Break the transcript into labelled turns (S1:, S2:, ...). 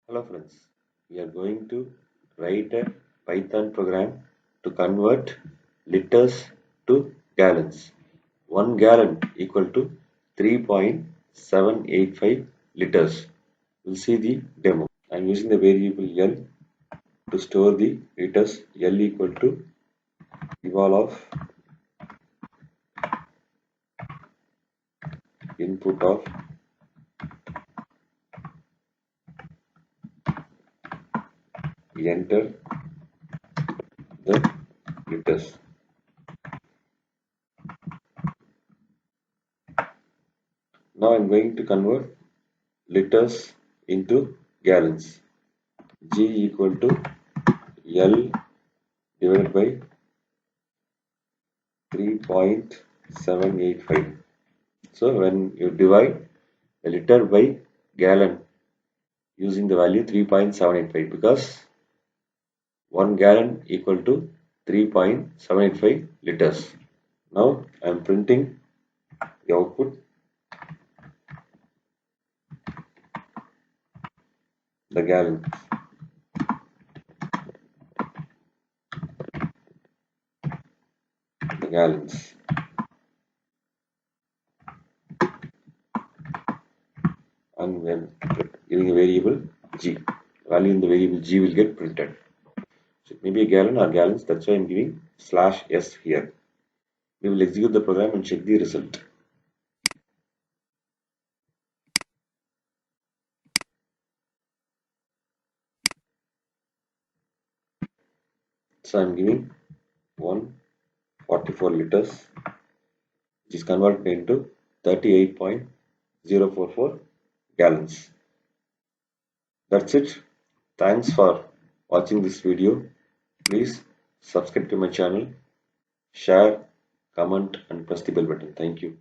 S1: Hello friends, we are going to write a Python program to convert liters to gallons. 1 gallon equal to 3.785 liters. We'll see the demo. I'm using the variable L to store the liters. L equal to eval of input of enter the liters. Now I'm going to convert liters into gallons. G equal to L divided by 3.785. So when you divide a liter by gallon using the value 3.785, because 1 gallon equal to 3.785 liters. Now I am printing the output, the gallon. The gallons. And when giving a variable G, value in the variable G will get printed. So it may be a gallon or gallons, that's why I am giving /s here. We will execute the program and check the result. So I am giving 144 liters, which is converted into 38.044 gallons. That's it. Thanks for watching this video. Please subscribe to my channel, share, comment and press the bell button. Thank you.